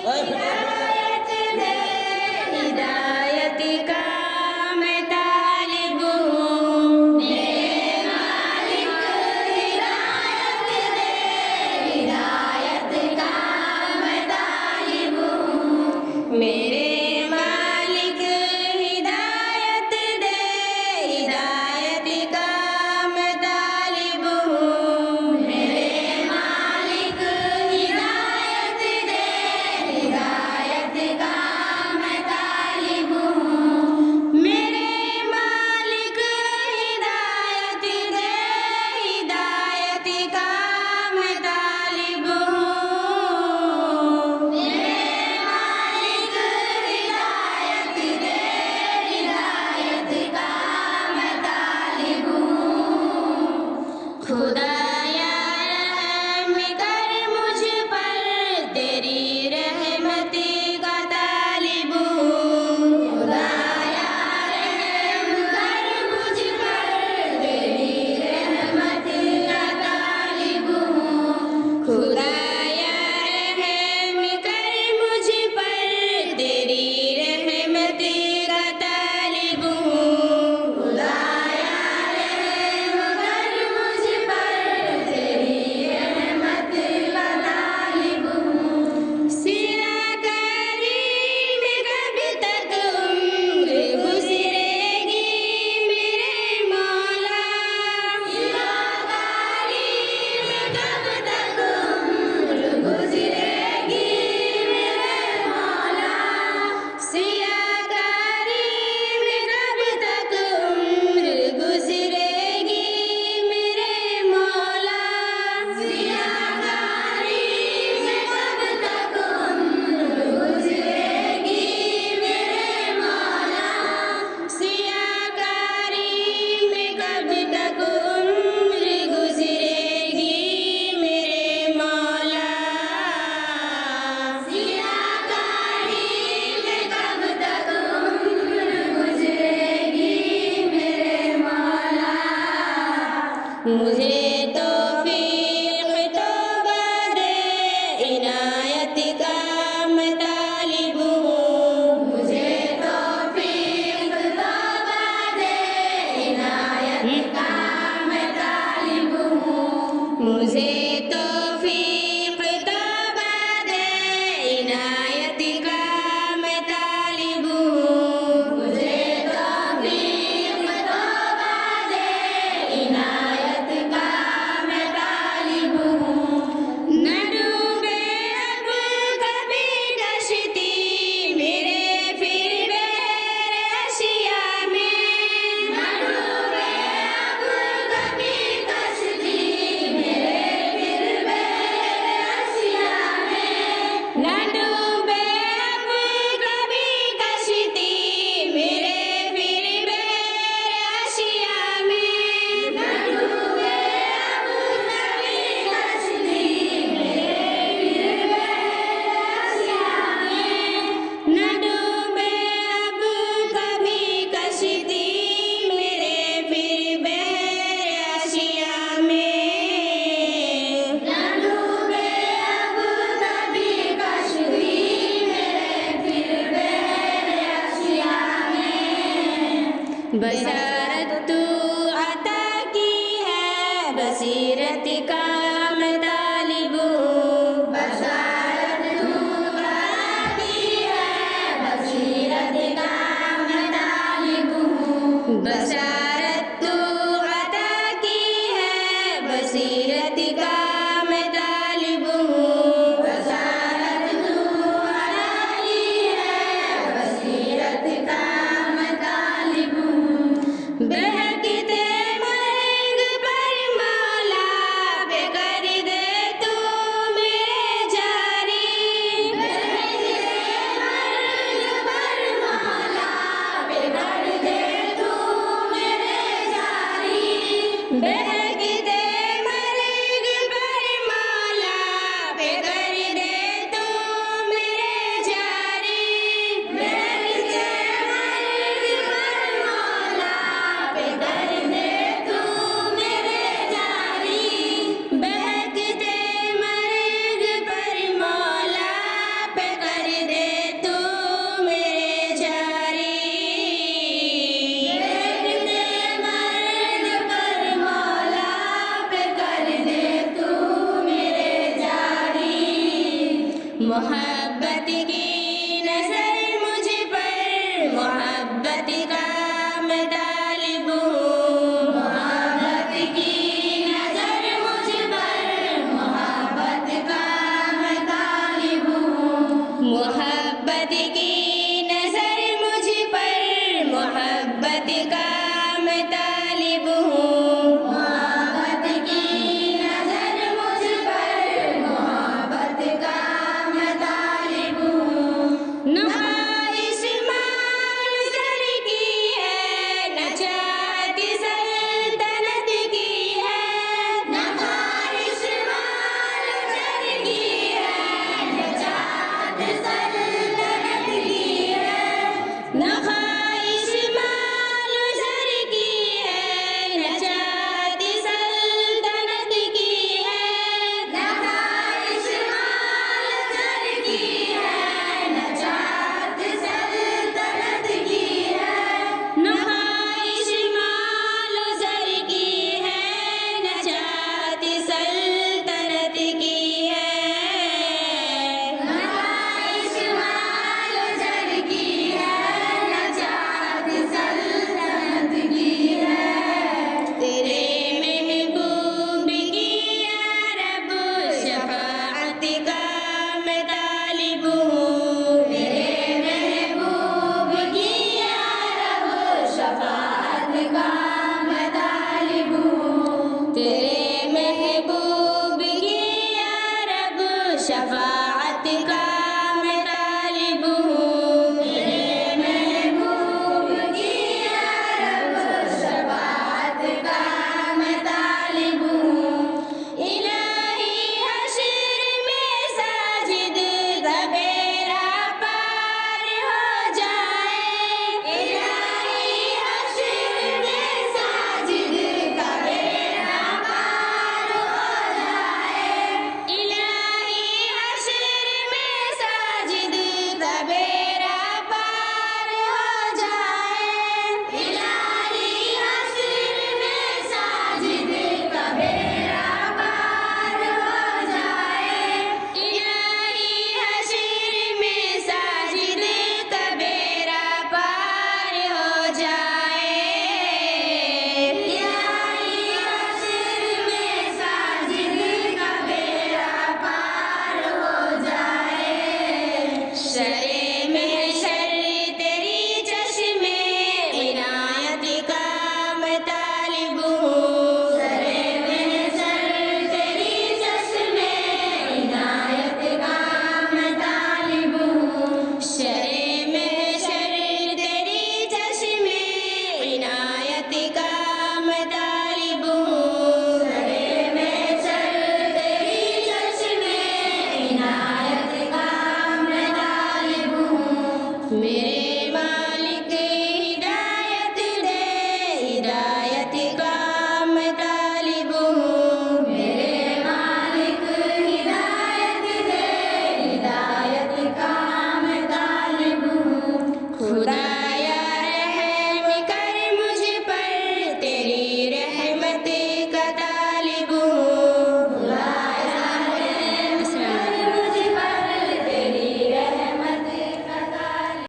हिदायत दे, हिदायत का मैं तालिब हूँ। मेरे मालिक हिदायत दे, हिदायत का मैं तालिब हूँ। मेरे मालिक हिदायत दे, हिदायत का मैं तालिब हूँ। मेरे मालिक हिदायत दे, हिदायत का मैं तालिब हूँ। मेरे मालिक हिदायत दे, हिदायत का मैं तालिब हूँ। मेरे मालिक हिदायत दे, हिदायत का मैं तालिब हूँ। खुदाया रहम कर मुझ पर, तेरी रहमत का तालिब हूँ। खुदाया रहम कर मुझ पर, तेरी रहमत का तालिब हूँ। खुदाया रहम कर मुझ पर, तेरी रहमत का तालिब हूँ। खुदाया रहम कर मुझ पर, तेरी रहमत का तालिब हूँ। सिरा करीम कब तक उम्र गुजरेगी मेरे मौला। सिरा करीम कब तक उम्र गुजरेगी मेरे मौला। सिया करीम कब तक उम्र गुजरेगी मेरे मौला। सिया करीम कब तक उम्र गुजरेगी मेरे मौला। सिया करीम कब तक उम्र गुजरेगी मेरे मौला। सिया करीम कब तक उम्र गुजरेगी मेरे मौला। मुझे तौफीक तौबा दे, इनायत का मैं तालिब हूँ। मुझे तौफीक तौबा दे, इनायत का मैं तालिब हूँ। मुझे तौफीक तौबा दे, इनायत का मैं तालिब हूँ। मुझे तौफीक तौबा दे, इनायत का मैं तालिब हूँ। न डूबे अब कभी कश्ती मेरे फिर बहरे अशिया में। न डूबे अब कभी कश्ती मेरे फिर बहरे अशिया में। न डूबे अब कभी कश्ती मेरे फिर बहरे अशिया में। न डूबे अब कभी कश्ती मेरे फिर बहरे अशिया में। न डूबे अब कभी कश्ती मेरे फिर बहरे अशिया में। न डूबे अब कभी कश्ती मेरे फिर बहरे अशिया में। बशारत तू अता की है, बसीरत का मैं तालिब हूँ। बशारत तू अता की है, बसीरत का मैं तालिब हूँ। बशारत तू अता की है, बसीरत का मैं तालिब हूँ। बशारत तू अता की है, बसीरत का मैं तालिब हूँ। मोहब्बत की नजर मुझ पर, मोहब्बत का मैं तालिब हूँ। मोहब्बत की नजर मुझ पर, मोहब्बत का मैं तालिब हूँ। मोहब्बत की नजर मुझ पर, मोहब्बत का मैं तालिब हूँ। मोहब्बत की नजर मुझ पर, मोहब्बत का मैं तालिब हूँ। न ख्वाहिश माल ज़र की है, न चाहत सल्तनत की है। न ख्वाहिश माल ज़र की है, न चाहत सल्तनत की है। न ख्वाहिश माल ज़र की है, न चाहत सल्तनत की है। न ख्वाहिश माल ज़र की है, न चाहत सल्तनत की है। न ख्वाहिश माल ज़र की है, न चाहत सल्तनत की है। न ख्वाहिश माल ज़र की है, न चाहत सल्तनत की है। तेरे महबूब की या रब शफाअत का मैं तालिब हूँ। तेरे महबूब की या रब शफाअत का मैं तालिब हूँ। तेरे महबूब की या रब शफाअत का मैं तालिब हूँ। तेरे महबूब की या रब शफाअत का मैं तालिब हूँ। इलाही हश्र में साजिद का बेड़ा पार हो जाए। इलाही हश्र में साजिद का बेड़ा पार हो जाए। इलाही हश्र में साजिद का बेड़ा